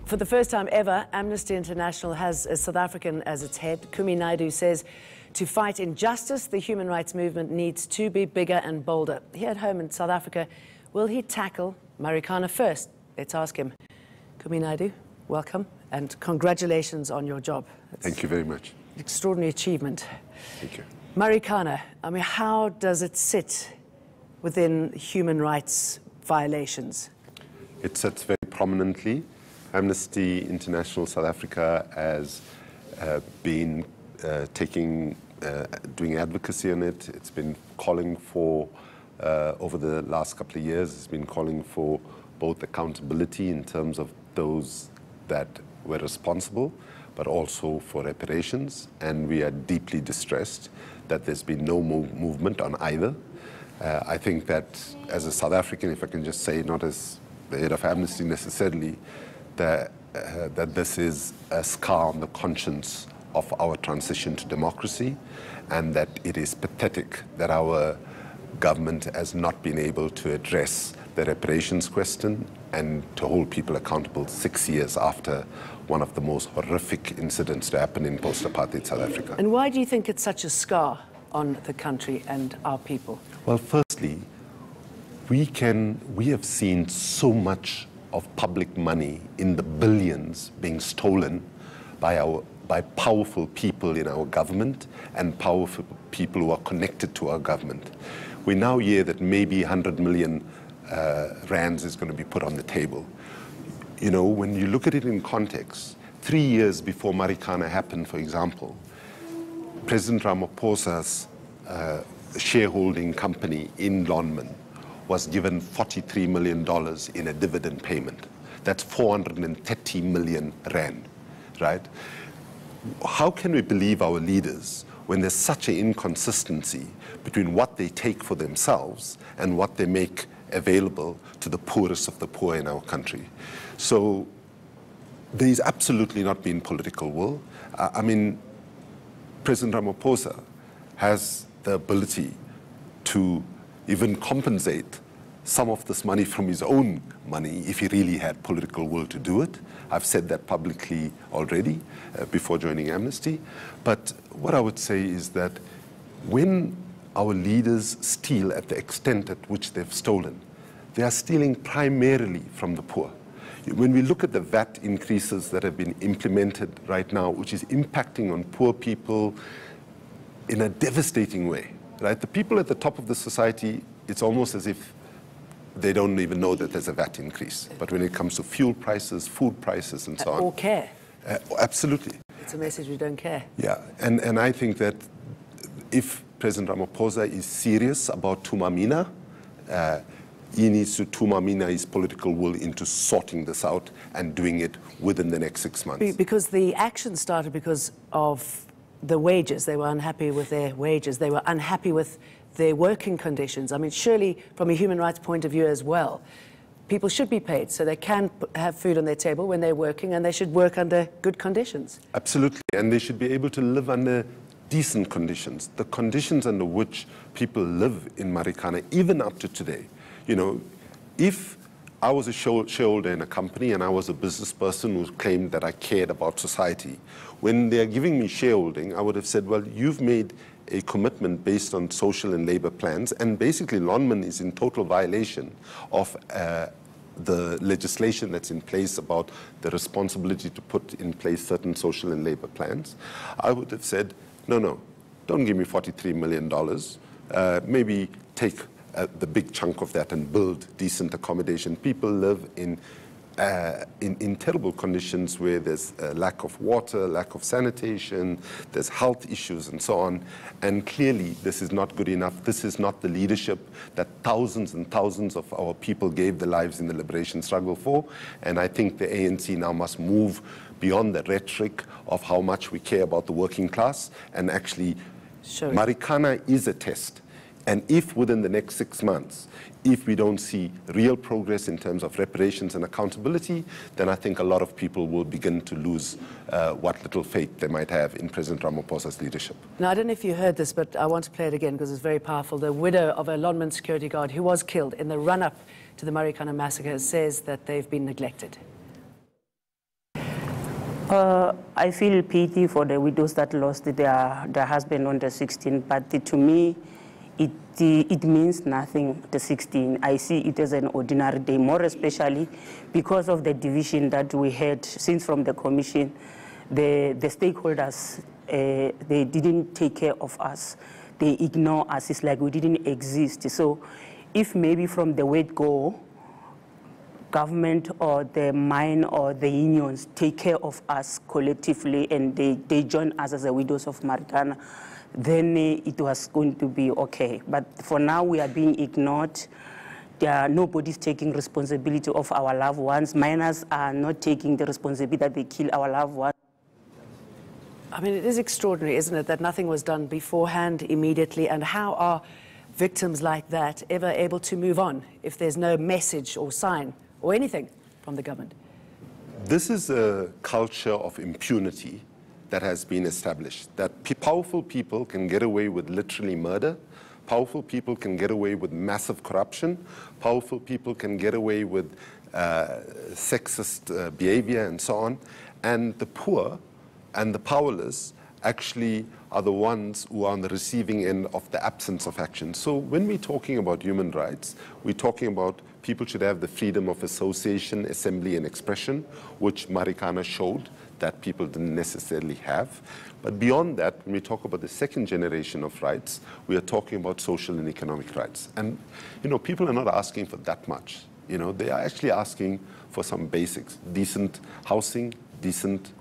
For the first time ever, Amnesty International has a South African as its head. Kumi Naidoo says to fight injustice, the human rights movement needs to be bigger and bolder. Here at home in South Africa, will he tackle Marikana first? Let's ask him. Kumi Naidoo, welcome and congratulations on your job. Thank you very much. Extraordinary achievement. Thank you. Marikana, I mean, how does it sit within human rights violations? It sits very prominently. Amnesty International South Africa has been doing advocacy on it. It's been calling for, over the last couple of years, it's been calling for both accountability in terms of those that were responsible, but also for reparations. And we are deeply distressed that there's been no movement on either. I think that as a South African, if I can just say, not as the head of Amnesty necessarily, that this is a scar on the conscience of our transition to democracy, and that it is pathetic that our government has not been able to address the reparations question and to hold people accountable 6 years after one of the most horrific incidents to happen in post-apartheid South Africa. And why do you think it's such a scar on the country and our people? Well, firstly, we have seen so much of public money in the billions being stolen by powerful people in our government and powerful people who are connected to our government. We now hear that maybe 100 million rands is going to be put on the table. You know, when you look at it in context, 3 years before Marikana happened, for example, President Ramaphosa's shareholding company in Lonmin was given $43 million in a dividend payment. That's 430 million rand, right? How can we believe our leaders when there's such an inconsistency between what they take for themselves and what they make available to the poorest of the poor in our country? So there's absolutely not been political will. I mean, President Ramaphosa has the ability to even compensate some of this money from his own money if he really had political will to do it. I've said that publicly already before joining Amnesty. But what I would say is that when our leaders steal at the extent at which they've stolen, they are stealing primarily from the poor. When we look at the VAT increases that have been implemented right now, which is impacting on poor people in a devastating way, right? The people at the top of the society, it's almost as if they don't even know that there's a VAT increase. But when it comes to fuel prices, food prices, and so on. Or care. Absolutely. It's a message we don't care. Yeah, and I think that if President Ramaphosa is serious about Tumamina, he needs to Tumamina his political will into sorting this out and doing it within the next 6 months. Because the action started because of the wages. They were unhappy with their wages. They were unhappy with their working conditions. I mean, surely from a human rights point of view as well, people should be paid so they can have food on their table when they're working, and they should work under good conditions. Absolutely, and they should be able to live under decent conditions, the conditions under which people live in Marikana, even up to today. You know, if I was a shareholder in a company and I was a business person who claimed that I cared about society, when they're giving me shareholding, I would have said, well, you've made a commitment based on social and labor plans, and basically Lonmin is in total violation of the legislation that's in place about the responsibility to put in place certain social and labor plans. I would have said, no, don't give me $43 million. Maybe take the big chunk of that and build decent accommodation. People live in terrible conditions where there's a lack of water, lack of sanitation, there's health issues and so on. And clearly this is not good enough. This is not the leadership that thousands and thousands of our people gave their lives in the liberation struggle for. And I think the ANC now must move beyond the rhetoric of how much we care about the working class and actually, Marikana is a test. And if within the next 6 months, if we don't see real progress in terms of reparations and accountability, then I think a lot of people will begin to lose what little faith they might have in President Ramaphosa's leadership. Now, I don't know if you heard this, but I want to play it again because it's very powerful. The widow of a Lonmin security guard who was killed in the run-up to the Marikana massacre says that they've been neglected. I feel pity for the widows that lost their husband on the 16th, but to me, it means nothing, the 16th. I see it as an ordinary day, more especially because of the division that we had since from the commission. The stakeholders, they didn't take care of us. They ignore us. It's like we didn't exist. So if maybe from the word go, government or the mine or the unions take care of us collectively and they join us as the widows of Marikana, then it was going to be okay. But for now, we are being ignored. Nobody's taking responsibility of our loved ones. Miners are not taking the responsibility that they kill our loved ones. I mean, it is extraordinary, isn't it, that nothing was done beforehand, immediately, and how are victims like that ever able to move on if there's no message or sign or anything from the government? This is a culture of impunity that has been established, that powerful people can get away with literally murder, powerful people can get away with massive corruption, powerful people can get away with sexist behavior and so on, and the poor and the powerless actually are the ones who are on the receiving end of the absence of action. So when we're talking about human rights, we're talking about people should have the freedom of association, assembly, and expression, which Marikana showed that people didn't necessarily have. But beyond that, when we talk about the second generation of rights, we are talking about social and economic rights. And, you know, people are not asking for that much. You know, they are actually asking for some basics: decent housing, decent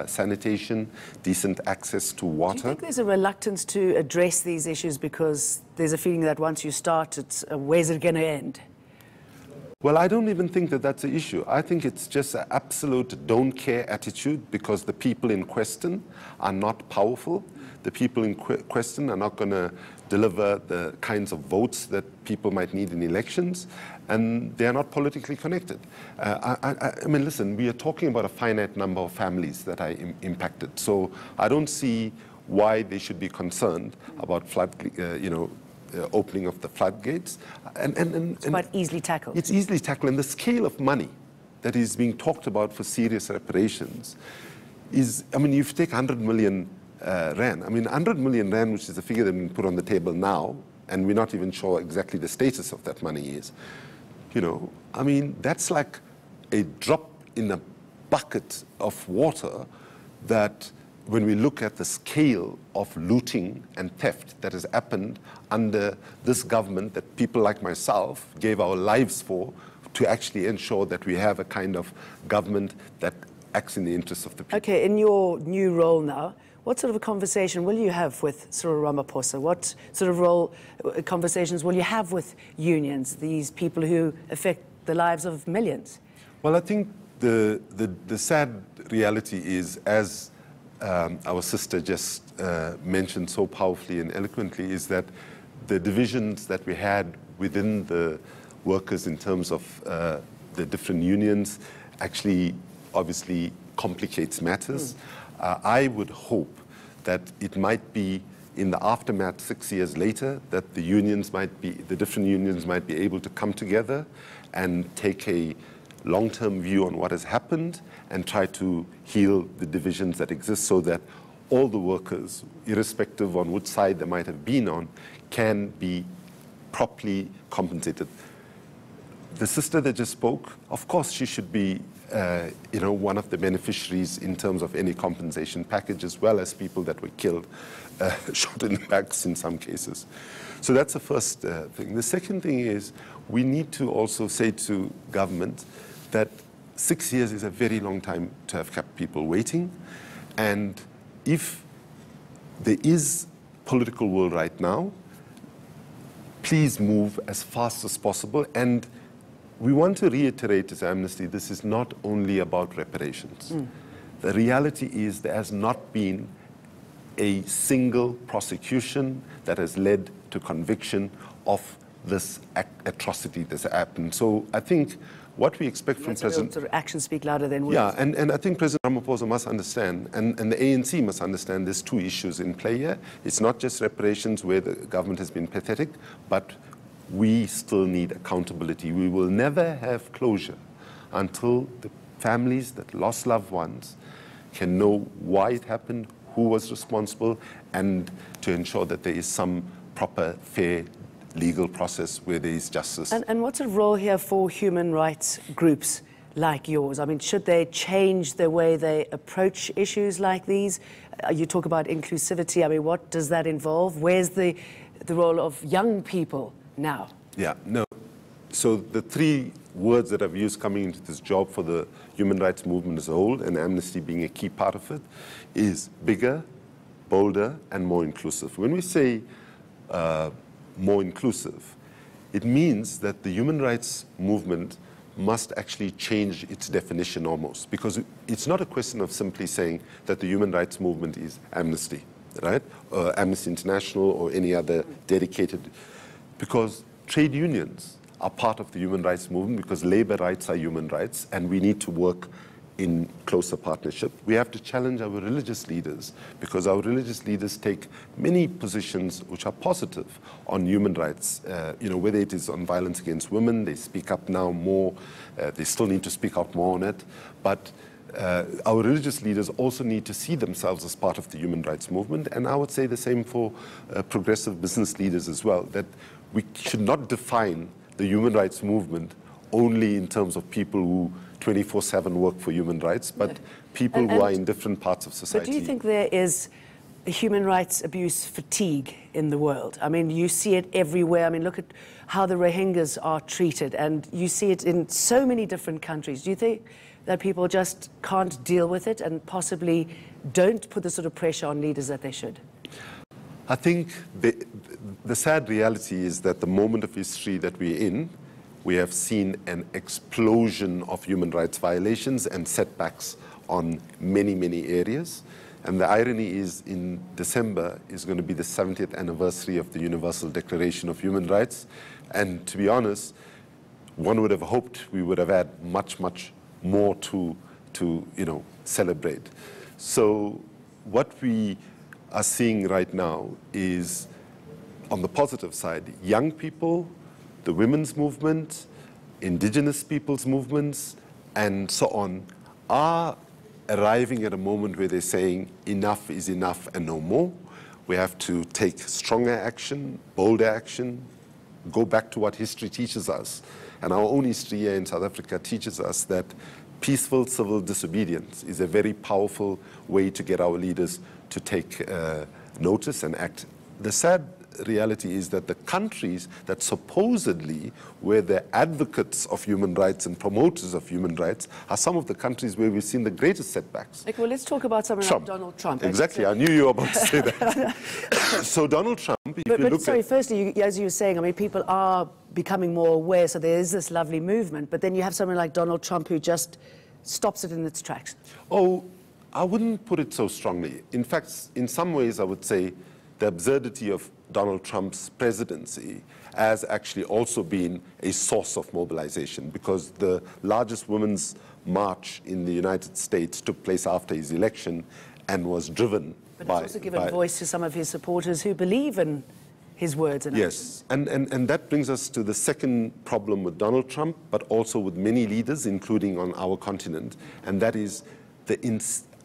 sanitation, decent access to water. Do you think there's a reluctance to address these issues because there's a feeling that once you start, it's where's it going to end? Well, I don't even think that that's an issue. I think it's just an absolute don't care attitude because the people in question are not powerful. The people in question are not going to deliver the kinds of votes that people might need in elections, and they are not politically connected. I mean, listen, we are talking about a finite number of families that are impacted, so I don't see why they should be concerned about opening of the floodgates. It's quite easily tackled. It's easily tackled, and the scale of money that is being talked about for serious reparations is, I mean, you take 100 million rand. I mean, 100 million rand, which is the figure that we put on the table now, and we're not even sure exactly the status of that money is, you know, I mean, that's like a drop in a bucket of water that, when we look at the scale of looting and theft that has happened under this government that people like myself gave our lives for, to actually ensure that we have a kind of government that acts in the interests of the people. Okay, in your new role now, what sort of a conversation will you have with Cyril Ramaphosa? What sort of conversations will you have with unions, these people who affect the lives of millions? Well, I think the sad reality is, as our sister just mentioned so powerfully and eloquently, is that the divisions that we had within the workers in terms of the different unions actually obviously complicates matters. I would hope that it might be in the aftermath 6 years later that the different unions might be able to come together and take a long-term view on what has happened and try to heal the divisions that exist so that all the workers, irrespective on which side they might have been on, can be properly compensated. The sister that just spoke, of course she should be one of the beneficiaries in terms of any compensation package, as well as people that were killed, shot in the backs in some cases. So that's the first thing. The second thing is we need to also say to government that 6 years is a very long time to have kept people waiting. And if there is political will right now, please move as fast as possible. And we want to reiterate as Amnesty, this is not only about reparations. The reality is there has not been a single prosecution that has led to conviction of this atrocity that's happened. So I think what we expect from President... Sort of actions speak louder than words. Yeah, and I think President Ramaphosa must understand, and the ANC must understand there's two issues in play here. It's not just reparations where the government has been pathetic, but we still need accountability. We will never have closure until the families that lost loved ones can know why it happened, who was responsible, and to ensure that there is some proper, fair legal process where there is justice. And what's a role here for human rights groups like yours? I mean, should they change the way they approach issues like these? You talk about inclusivity. I mean, what does that involve? Where's the role of young people now? Yeah, no. So the three words that I've used coming into this job for the human rights movement as a whole, and Amnesty being a key part of it, is bigger, bolder, and more inclusive. When we say more inclusive, it means that the human rights movement must actually change its definition almost, because it's not a question of simply saying that the human rights movement is Amnesty, right? Amnesty International or any other dedicated, because trade unions are part of the human rights movement, because labor rights are human rights, and we need to work in closer partnership. We have to challenge our religious leaders, because our religious leaders take many positions which are positive on human rights. Whether it is on violence against women, they speak up now more. They still need to speak out more on it. But our religious leaders also need to see themselves as part of the human rights movement. And I would say the same for progressive business leaders as well, that we should not define the human rights movement only in terms of people who 24/7 work for human rights, but people who are in different parts of society. But do you think there is human rights abuse fatigue in the world? I mean, you see it everywhere. I mean, look at how the Rohingyas are treated, and you see it in so many different countries. Do you think that people just can't deal with it and possibly don't put the sort of pressure on leaders that they should? I think the sad reality is that the moment of history that we're in, we have seen an explosion of human rights violations and setbacks on many, many areas. And the irony is, in December is going to be the 70th anniversary of the Universal Declaration of Human Rights. And to be honest, one would have hoped we would have had much, much more to celebrate. So what we are seeing right now is, on the positive side, young people, the women's movement, indigenous people's movements, and so on, are arriving at a moment where they're saying enough is enough and no more. We have to take stronger action, bolder action, go back to what history teaches us. And our own history here in South Africa teaches us that peaceful civil disobedience is a very powerful way to get our leaders to take notice and act. The sad reality is that the countries that supposedly were the advocates of human rights and promoters of human rights are some of the countries where we've seen the greatest setbacks. Okay, well, let's talk about someone like Donald Trump. Exactly, I knew you were about to say that. So Donald Trump, firstly, as you were saying, I mean, people are becoming more aware, so there is this lovely movement, but then you have someone like Donald Trump who just stops it in its tracks. Oh, I wouldn't put it so strongly. In fact, in some ways, I would say the absurdity of Donald Trump's presidency has actually also been a source of mobilization, because the largest women's march in the United States took place after his election and was driven But it's also given voice to some of his supporters who believe in his words and yes, and that brings us to the second problem with Donald Trump, but also with many leaders, including on our continent, and that is the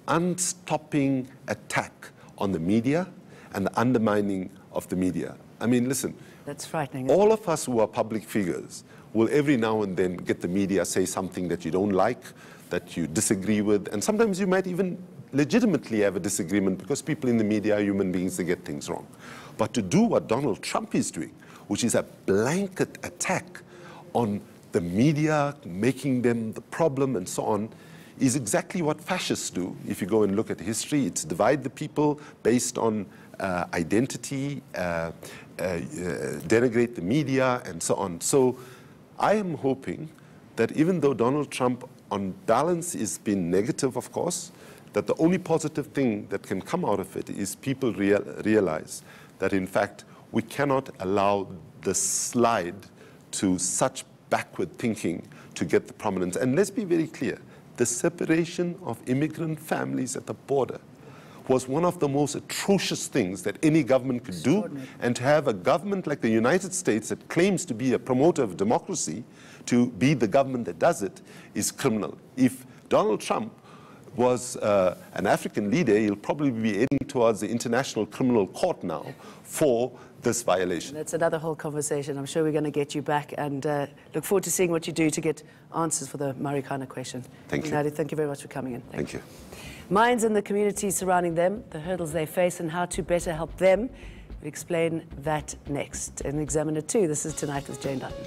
unstopping attack on the media and the undermining of the media. I mean, listen. That's frightening. All of us who are public figures will every now and then get the media say something that you don't like, that you disagree with, and sometimes you might even legitimately have a disagreement, because people in the media are human beings, they get things wrong. But to do what Donald Trump is doing, which is a blanket attack on the media, making them the problem and so on, is exactly what fascists do. If you go and look at history, it's divide the people based on identity, denigrate the media, and so on. So I am hoping that even though Donald Trump, on balance, has been negative, of course, that the only positive thing that can come out of it is people realize that, in fact, we cannot allow the slide to such backward thinking to get the prominence. And let's be very clear, the separation of immigrant families at the border was one of the most atrocious things that any government could do. And to have a government like the United States that claims to be a promoter of democracy to be the government that does it is criminal. If Donald Trump was an African leader, he'll probably be heading towards the International Criminal Court now for this violation. That's another whole conversation. I'm sure we're going to get you back, and look forward to seeing what you do to get answers for the Marikana question. Thank you. Naidoo, thank you very much for coming in. Thank you. Minds in the community surrounding them, the hurdles they face, and how to better help them. We explain that next in Examiner 2. This is Tonight with Jane Dutton.